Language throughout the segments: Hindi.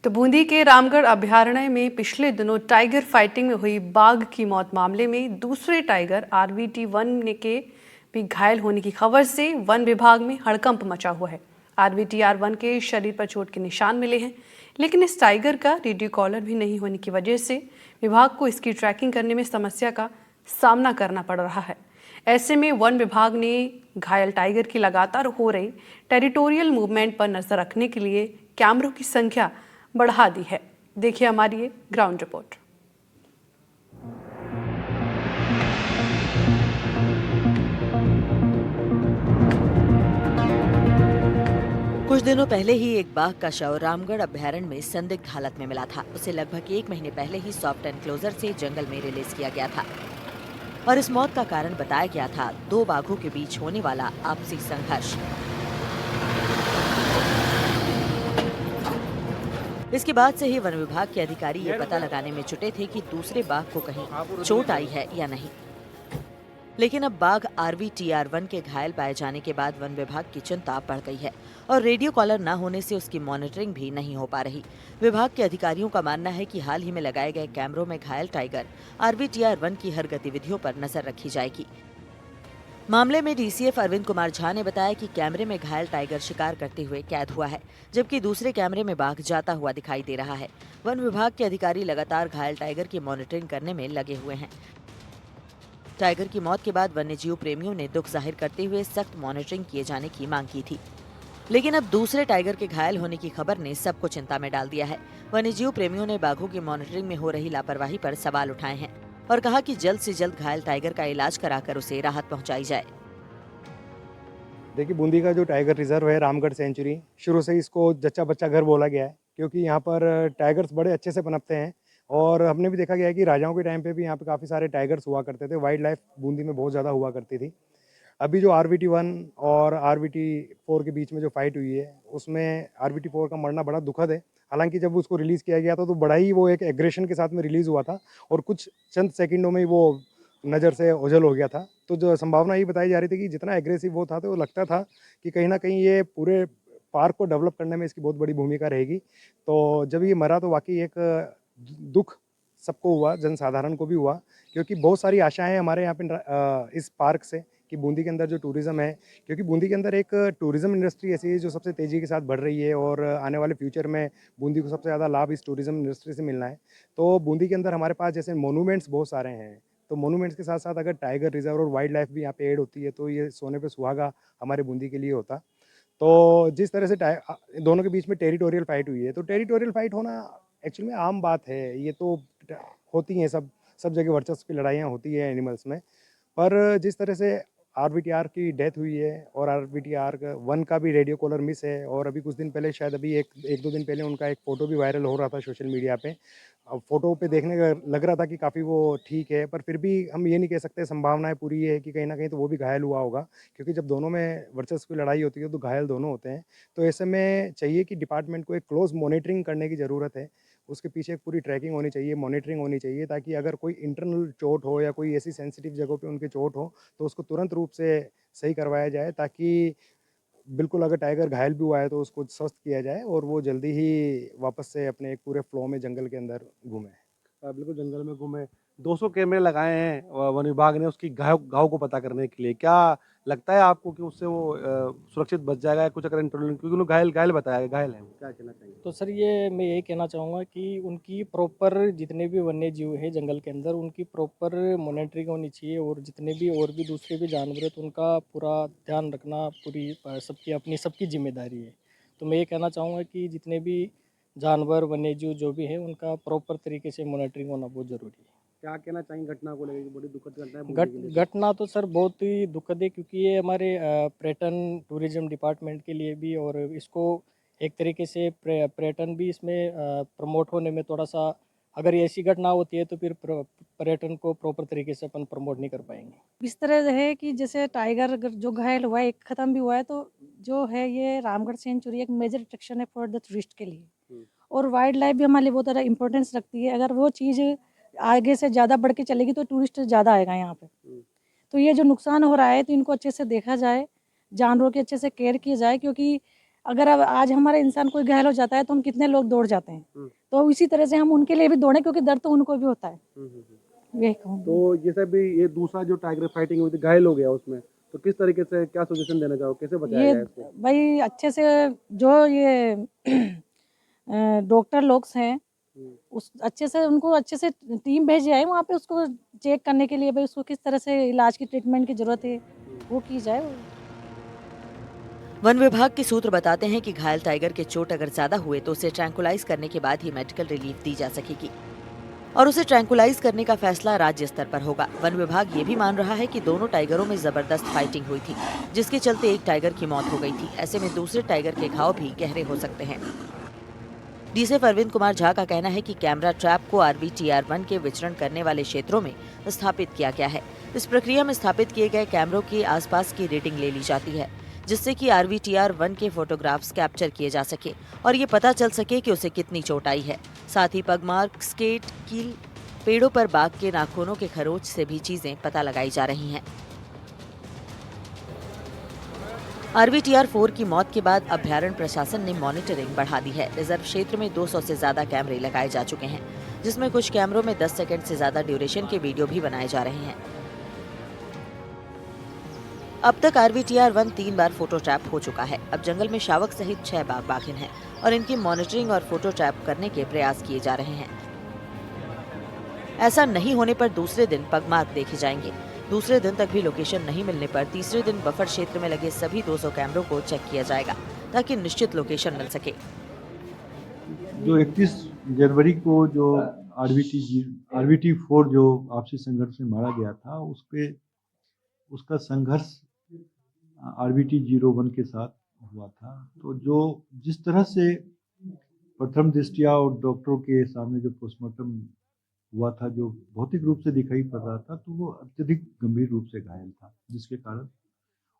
तो बूंदी के रामगढ़ अभयारण्य में पिछले दिनों टाइगर फाइटिंग में हुई बाघ की मौत मामले में दूसरे टाइगर RVT1 के भी घायल होने की खबर से वन विभाग में हड़कंप मचा हुआ है। RVTR1 के शरीर पर चोट के निशान मिले हैं, लेकिन इस टाइगर का रेडियो कॉलर भी नहीं होने की वजह से विभाग को इसकी ट्रैकिंग करने में समस्या का सामना करना पड़ रहा है। ऐसे में वन विभाग ने घायल टाइगर की लगातार हो रही टेरिटोरियल मूवमेंट पर नजर रखने के लिए कैमरों की संख्या बढ़ा दी है। देखिए हमारी ये ग्राउंड रिपोर्ट। कुछ दिनों पहले ही एक बाघ का शव रामगढ़ अभयारण्य में संदिग्ध हालत में मिला था। उसे लगभग 1 महीने पहले ही सॉफ्ट एनक्लोजर से जंगल में रिलीज किया गया था और इस मौत का कारण बताया गया था 2 बाघों के बीच होने वाला आपसी संघर्ष। इसके बाद से ही वन विभाग के अधिकारी ये पता लगाने में जुटे थे कि दूसरे बाघ को कहीं चोट आई है या नहीं। लेकिन अब बाघ RVTR1 के घायल पाए जाने के बाद वन विभाग की चिंता बढ़ गई है और रेडियो कॉलर न होने से उसकी मॉनिटरिंग भी नहीं हो पा रही। विभाग के अधिकारियों का मानना है कि हाल ही में लगाए गए कैमरों में घायल टाइगर RVTR1 की हर गतिविधियों पर नजर रखी जाएगी। मामले में DCF अरविंद कुमार झा ने बताया कि कैमरे में घायल टाइगर शिकार करते हुए कैद हुआ है, जबकि दूसरे कैमरे में बाघ जाता हुआ दिखाई दे रहा है। वन विभाग के अधिकारी लगातार घायल टाइगर की मॉनिटरिंग करने में लगे हुए हैं। टाइगर की मौत के बाद वन्यजीव प्रेमियों ने दुख जाहिर करते हुए सख्त मॉनिटरिंग किए जाने की मांग की थी, लेकिन अब दूसरे टाइगर के घायल होने की खबर ने सबको चिंता में डाल दिया है। वन्यजीव प्रेमियों ने बाघों की मॉनिटरिंग में हो रही लापरवाही पर सवाल उठाए हैं और कहा कि जल्द से जल्द घायल टाइगर का इलाज कराकर उसे राहत पहुंचाई जाए। देखिए, बूंदी का जो टाइगर रिजर्व है रामगढ़ सेंचुरी, शुरू से ही इसको जच्चा बच्चा घर बोला गया है, क्योंकि यहाँ पर टाइगर्स बड़े अच्छे से पनपते हैं। और हमने भी देखा गया है कि राजाओं के टाइम पे भी यहाँ पे काफ़ी सारे टाइगर्स हुआ करते थे। वाइल्ड लाइफ बूंदी में बहुत ज़्यादा हुआ करती थी। अभी जो RVT1 और RVT4 के बीच में जो फाइट हुई है, उसमें RVT4 का मरना बड़ा दुखद है। हालांकि जब उसको रिलीज़ किया गया था तो बड़ा ही वो एक एग्रेशन के साथ में रिलीज़ हुआ था और कुछ चंद सेकंडों में ही वो नज़र से ओझल हो गया था। तो जो संभावना ये बताई जा रही थी कि जितना एग्रेसिव वो था, तो वो लगता था कि कहीं न कहीं ये पूरे पार्क को डेवलप करने में इसकी बहुत बड़ी भूमिका रहेगी। तो जब ये मरा तो वाक़ई एक दुःख सबको हुआ, जनसाधारण को भी हुआ, क्योंकि बहुत सारी आशाएँ हमारे यहाँ पे इस पार्क से कि बूंदी के अंदर जो टूरिज़्म है, क्योंकि बूंदी के अंदर एक टूरिज़्म इंडस्ट्री ऐसी है जो सबसे तेज़ी के साथ बढ़ रही है और आने वाले फ्यूचर में बूंदी को सबसे ज़्यादा लाभ इस टूरिज़्म इंडस्ट्री से मिलना है। तो बूंदी के अंदर हमारे पास जैसे मोनूमेंट्स बहुत सारे हैं, तो मोनूमेंट्स के साथ-साथ अगर टाइगर रिज़र्व और वाइल्ड लाइफ भी यहाँ पे ऐड होती है, तो ये सोने पे सुहागा हमारे बूंदी के लिए होता। तो जिस तरह से दोनों के बीच में टेरिटोरियल फाइट हुई है, तो टेरिटोरियल फाइट होना एक्चुअली में आम बात है। ये तो होती हैं, सब सब जगह वर्चस्व की लड़ाइयाँ होती है एनिमल्स में। पर जिस तरह से RVTR की डेथ हुई है और RVTR1 का भी रेडियो कॉलर मिस है, और अभी कुछ दिन पहले, शायद अभी एक दो दिन पहले, उनका एक फ़ोटो भी वायरल हो रहा था सोशल मीडिया पे। अब फ़ोटो पे देखने का लग रहा था कि काफ़ी वो ठीक है, पर फिर भी हम ये नहीं कह सकते, संभावनाएँ पूरी है कि कहीं न कहीं तो वो भी घायल हुआ होगा, क्योंकि जब दोनों में वर्चस्व की लड़ाई होती है तो घायल दोनों होते हैं। तो ऐसे में चाहिए कि डिपार्टमेंट को एक क्लोज़ मॉनिटरिंग करने की ज़रूरत है। उसके पीछे एक पूरी ट्रैकिंग होनी चाहिए, मॉनिटरिंग होनी चाहिए, ताकि अगर कोई इंटरनल चोट हो या कोई ऐसी सेंसिटिव जगहों पे उनकी चोट हो, तो उसको तुरंत रूप से सही करवाया जाए, ताकि बिल्कुल अगर टाइगर घायल भी हुआ है तो उसको स्वस्थ किया जाए और वो जल्दी ही वापस से अपने एक पूरे फ्लो में जंगल के अंदर घूमे। बिल्कुल जंगल में घूमे। 200 कैमरे लगाए हैं वन विभाग ने उसकी घाव घाव को पता करने के लिए। क्या लगता है आपको कि उससे वो सुरक्षित बच जाएगा या कुछ अगर इंटरनल, क्योंकि उन्होंने घायल घायल बताया है, घायल है वो। क्या कहना चाहिए? तो सर ये मैं यही कहना चाहूँगा कि उनकी प्रॉपर जितने भी वन्य जीव है जंगल के अंदर उनकी प्रॉपर मॉनिटरिंग होनी चाहिए और जितने भी और भी दूसरे भी जानवर हैं तो उनका पूरा ध्यान रखना पूरी सबकी अपनी सबकी जिम्मेदारी है। तो मैं ये कहना चाहूँगा कि जितने भी जानवर वन्य जीव जो भी है उनका प्रॉपर तरीके से मॉनिटरिंग होना बहुत ज़रूरी है। क्या कहना चाहेंगे घटना को लेकर? बड़ी दुखद घटना है बूंदी के लिए। घटना तो सर बहुत ही दुखद है क्योंकि ये हमारे पर्यटन टूरिज्म डिपार्टमेंट के लिए भी और इसको एक तरीके से पर्यटन भी इसमें प्रमोट होने में थोड़ा सा अगर ये ऐसी घटना होती है तो फिर पर्यटन को प्रॉपर तरीके से अपन प्रमोट नहीं कर पाएंगे। इस तरह है कि जैसे टाइगर अगर जो घायल हुआ है, एक ख़त्म भी हुआ है, तो जो है ये रामगढ़ सेंचुरी एक मेजर अट्रैक्शन है फॉर द टूरिस्ट के लिए। और वाइल्ड लाइफ भी हमारे लिए बहुत ज़्यादा इंपॉर्टेंस रखती है। अगर वो चीज़ आगे से ज़्यादा बढ़ के चलेगी तो टूरिस्ट ज़्यादा आएगा यहाँ पे। तो ये जो नुकसान हो रहा है तो इनको अच्छे से देखा जाए, जानवरों की अच्छे से केयर की जाए, क्योंकि अगर अब आज हमारा इंसान कोई घायल हो जाता है तो हम कितने लोग दौड़ जाते हैं, हम्म। तो इसी तरह से हम उनके लिए भी दौड़े, क्योंकि दर्द तो उनको भी होता है। यही कहूँगी। तो जैसे भी ये दूसरा जो टाइगर फाइटिंग हुई थी, घायल हो गया उसमें, तो किस तरीके से क्या सजेशन देना चाहो, कैसे बचाया ये जाए इसको? भाई अच्छे से जो ये डॉक्टर लोग हैं, हम्म। उस अच्छे से उनको अच्छे से टीम भेजी जाए वहाँ पे उसको चेक करने के लिए, भाई उसको किस तरह से इलाज की ट्रीटमेंट की जरूरत है वो की जाए। वन विभाग के सूत्र बताते हैं कि घायल टाइगर के चोट अगर ज्यादा हुए तो उसे ट्रैंकुलाइज करने के बाद ही मेडिकल रिलीफ दी जा सकेगी और उसे ट्रैंकुलाइज करने का फैसला राज्य स्तर पर होगा। वन विभाग ये भी मान रहा है कि दोनों टाइगरों में जबरदस्त फाइटिंग हुई थी, जिसके चलते एक टाइगर की मौत हो गई थी। ऐसे में दूसरे टाइगर के घाव भी गहरे हो सकते हैं। डीसीएफ अरविंद कुमार झा का कहना है कि कैमरा ट्रैप को RVTR1 के विचरण करने वाले क्षेत्रों में स्थापित किया गया है। इस प्रक्रिया में स्थापित किए गए कैमरों के आसपास की रीडिंग ले ली जाती है, जिससे कि RVTR1 के फोटोग्राफ्स कैप्चर किए जा सके और ये पता चल सके कि उसे कितनी चोट आई है। साथ ही पगमार्क, स्केट, कील, पेड़ों पर बाघ के नाखूनों के खरोच से भी चीजें पता लगाई जा रही हैं। RVTR4 की मौत के बाद अभ्यारण्य प्रशासन ने मॉनिटरिंग बढ़ा दी है। रिजर्व क्षेत्र में 200 से ज्यादा कैमरे लगाए जा चुके हैं, जिसमें कुछ कैमरों में 10 सेकंड से ज्यादा ड्यूरेशन के वीडियो भी बनाए जा रहे हैं। अब तक RVTR1 3 बार फोटो ट्रैप हो चुका है। अब जंगल में शावक सहित 6 बाघ बाघिन हैं और इनकी मॉनिटरिंग और फोटो ट्रैप करने के प्रयास किए जा रहे हैं। ऐसा नहीं होने पर दूसरे दिन पगमार्क देखे जाएंगे। दूसरे दिन तक भी लोकेशन नहीं मिलने पर तीसरे दिन बफर क्षेत्र में लगे सभी 200 कैमरों को चेक किया जाएगा, ताकि निश्चित लोकेशन मिल सके। जो 31 जनवरी को जो RVT4 जो आपसी संघर्ष में मारा गया था, उसका संघर्ष RVT01 के साथ हुआ था। तो जो जिस तरह से प्रथम दृष्टया और डॉक्टरों के सामने जो पोस्टमार्टम हुआ था, जो भौतिक रूप से दिखाई पड़ रहा था, तो वो अत्यधिक गंभीर रूप से घायल था, जिसके कारण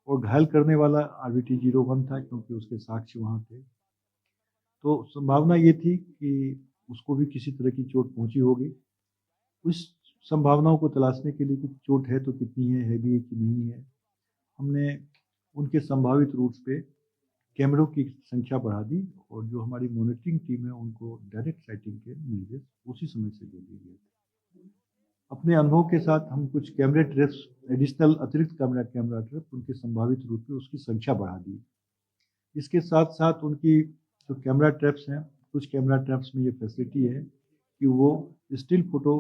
और घायल करने वाला RVT01 था, क्योंकि उसके साक्ष्य वहाँ थे। तो संभावना ये थी कि उसको भी किसी तरह की चोट पहुंची होगी। उस संभावनाओं को तलाशने के लिए कि चोट है तो कितनी है, हैवी है कि नहीं है, हमने उनके संभावित रूट्स पे कैमरों की संख्या बढ़ा दी और जो हमारी मॉनिटरिंग टीम है उनको डायरेक्ट साइटिंग के निर्देश उसी समय से दे दिए गए थे। अपने अनुभव के साथ हम कुछ कैमरे ट्रैप्स, एडिशनल अतिरिक्त कैमरा ट्रैप उनके संभावित रूट पे उसकी संख्या बढ़ा दी। इसके साथ साथ उनकी जो कैमरा ट्रैप्स हैं, कुछ कैमरा ट्रैप्स में ये फैसिलिटी है कि वो स्टिल फोटो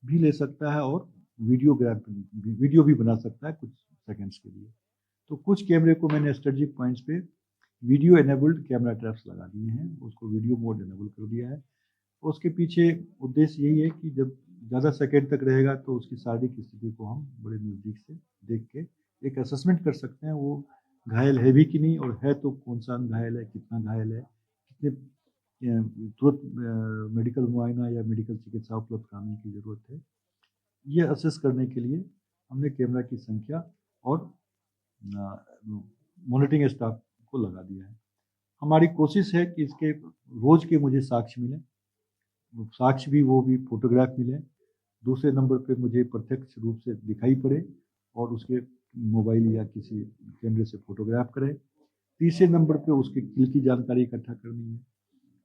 भी ले सकता है और वीडियो भी बना सकता है कुछ सेकंड्स के लिए। तो कुछ कैमरे को मैंने स्ट्रेटेजिक पॉइंट्स पे वीडियो एनेबल्ड कैमरा ट्रैप्स लगा दिए हैं, उसको वीडियो मोड एनेबल कर दिया है। उसके पीछे उद्देश्य यही है कि जब ज़्यादा सेकंड तक रहेगा तो उसकी शारीरिक स्थिति को हम बड़े नज़दीक से देख के एक असेसमेंट कर सकते हैं, वो घायल है भी कि नहीं, और है तो कौन सा घायल है, कितना घायल है, कितने तुरंत मेडिकल मुआयना या मेडिकल चिकित्सा उपलब्ध कराने की ज़रूरत है। ये असेस करने के लिए हमने कैमरा की संख्या और मॉनिटरिंग स्टाफ को लगा दिया है। हमारी कोशिश है कि इसके रोज के मुझे साक्ष्य मिले, साक्ष्य भी वो भी फोटोग्राफ मिले। दूसरे नंबर पे मुझे प्रत्यक्ष रूप से दिखाई पड़े और उसके मोबाइल या किसी कैमरे से फोटोग्राफ करे। तीसरे नंबर पे उसके किल की जानकारी इकट्ठा करनी है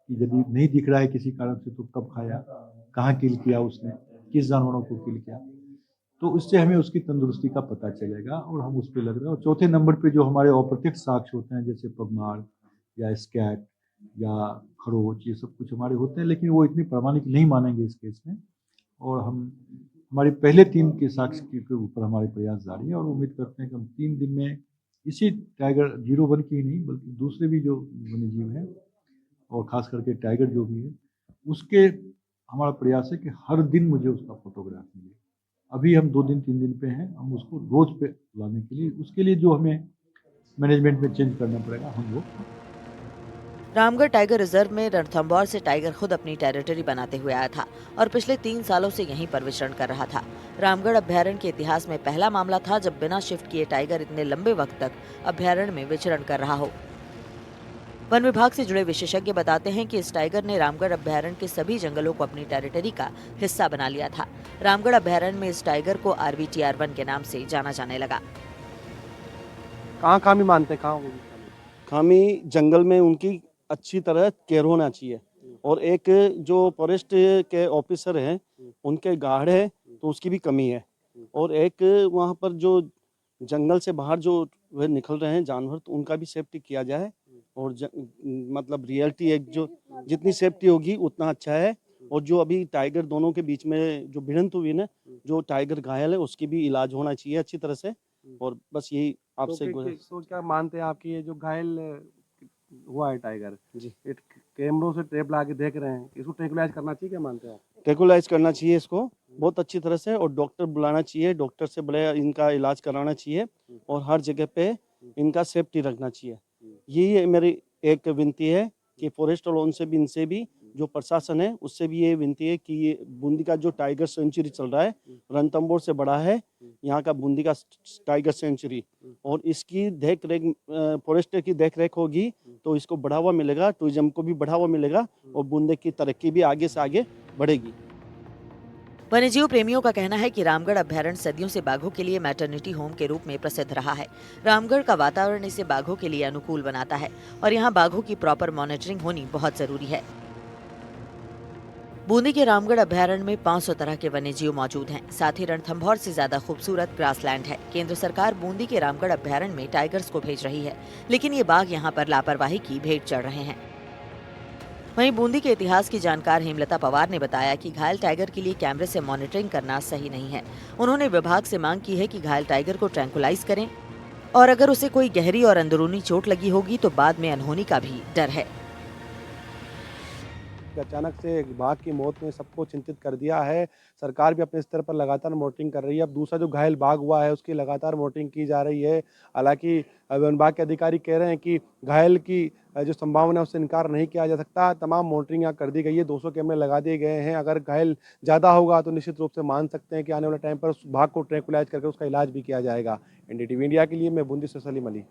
कि यदि नहीं दिख रहा है किसी कारण से तो कब खाया, कहाँ किल किया उसने, किस जानवरों को किल किया, तो इससे हमें उसकी तंदुरुस्ती का पता चलेगा और हम उस पर लग रहे हैं। और चौथे नंबर पे जो हमारे अप्रत्यक्ष साक्ष्य होते हैं, जैसे पगमार या स्कैट या खरोच, ये सब कुछ हमारे होते हैं, लेकिन वो इतने प्रामाणिक नहीं मानेंगे इस केस में। और हम हमारे पहले 3 के साक्ष्य के ऊपर हमारे प्रयास जारी है और उम्मीद करते हैं कि हम 3 दिन में इसी टाइगर 01 की ही नहीं बल्कि दूसरे भी जो वन्य जीव हैं और ख़ास करके टाइगर जो भी है, उसके हमारा प्रयास है कि हर दिन मुझे उसका फोटोग्राफ मिले। अभी हम 2 दिन 3 दिन पे हैं, हम उसको रोज पे लाने के लिए, उसके लिए जो हमें मैनेजमेंट में चेंज करना पड़ेगा हम वो। रामगढ़ टाइगर रिजर्व में रणथंभौर से टाइगर खुद अपनी टेरिटरी बनाते हुए आया था और पिछले 3 सालों से यहीं पर विचरण कर रहा था। रामगढ़ अभ्यारण्य के इतिहास में पहला मामला था जब बिना शिफ्ट किए टाइगर इतने लंबे वक्त तक अभ्यारण्य में विचरण कर रहा हो। वन विभाग से जुड़े विशेषज्ञ बताते हैं कि इस टाइगर ने रामगढ़ अभ्यारण्य के सभी जंगलों को अपनी टेरिटरी का हिस्सा बना लिया था। रामगढ़ अभ्यारण्य में इस टाइगर को RVTR1 के नाम से जाना जाने लगा। कहाँ कहाँ भी मानते हैं, कहाँ होगी? खामी जंगल में उनकी अच्छी तरह केयर होना चाहिए। और एक जो फॉरेस्ट के ऑफिसर हैं उनके गार्ड है तो उसकी भी कमी है। और एक वहाँ पर जो जंगल से बाहर जो वे निकल रहे हैं जानवर तो उनका भी सेफ्टी किया जाए। और मतलब रियलिटी एक जो जितनी सेफ्टी होगी उतना अच्छा है। और जो अभी टाइगर दोनों के बीच में जो भिड़ंत हुई ना, जो टाइगर घायल है उसकी भी इलाज होना चाहिए अच्छी तरह से। और बस यही आपसे तो क्या मानते हैं आपकी ये जो घायल हुआ है टाइगर जी ये कैमरों से टेप लगा के देख रहे हैं, इसको ट्रैंकुलाइज करना चाहिए, क्या मानते हैं आप? ट्रैंकुलाइज करना चाहिए इसको बहुत अच्छी तरह से। और डॉक्टर बुलाना चाहिए, डॉक्टर से बड़े इनका इलाज कराना चाहिए। और हर जगह पे इनका सेफ्टी रखना चाहिए। यही मेरी एक विनती है कि फॉरेस्ट वालों से भी इनसे भी जो प्रशासन है उससे भी ये विनती है कि ये बूंदी का जो टाइगर सेंचुरी चल रहा है रणथंभौर से बड़ा है यहाँ का बूंदी का टाइगर सेंचुरी। और इसकी देख रेख फॉरेस्टर की देख रेख होगी तो इसको बढ़ावा मिलेगा, टूरिज्म को भी बढ़ावा मिलेगा और बूंदी की तरक्की भी आगे से आगे बढ़ेगी। वन्यजीव प्रेमियों का कहना है कि रामगढ़ अभ्यारण्य सदियों से बाघों के लिए मैटरनिटी होम के रूप में प्रसिद्ध रहा है। रामगढ़ का वातावरण इसे बाघों के लिए अनुकूल बनाता है और यहाँ बाघों की प्रॉपर मॉनिटरिंग होनी बहुत जरूरी है। बूंदी के रामगढ़ अभ्यारण्य में 500 तरह के वन्यजीव मौजूद हैं। साथ ही रणथंभौर से ज्यादा खूबसूरत ग्रासलैंड है। केंद्र सरकार बूंदी के रामगढ़ अभ्यारण्य में टाइगर्स को भेज रही है, लेकिन ये बाघ यहाँ पर लापरवाही की भेंट चढ़ रहे हैं। वहीं बूंदी के इतिहास की जानकार हेमलता पवार ने बताया कि घायल टाइगर के लिए कैमरे से मॉनिटरिंग करना सही नहीं है। उन्होंने विभाग से मांग की है कि घायल टाइगर को ट्रैंकुलाइज करें और अगर उसे कोई गहरी और अंदरूनी चोट लगी होगी तो बाद में अनहोनी का भी डर है। अचानक से एक बाघ की मौत ने सबको चिंतित कर दिया है। सरकार भी अपने स्तर पर लगातार मॉनिटरिंग कर रही है। अब दूसरा जो घायल बाघ हुआ है उसकी लगातार मॉनिटरिंग की जा रही है। हालांकि वन विभाग के अधिकारी कह रहे हैं कि घायल की जो संभावना है उससे इनकार नहीं किया जा सकता। तमाम मॉनिटरिंग यहाँ कर दी गई है, 200 कैमरे लगा दिए गए हैं। अगर घायल ज़्यादा होगा तो निश्चित रूप से मान सकते हैं कि आने वाले टाइम पर उस बाघ को ट्रैंकुलाइज करके उसका इलाज भी किया जाएगा। एनडीटीवी इंडिया के लिए मैं बूंदी से सलीम अली।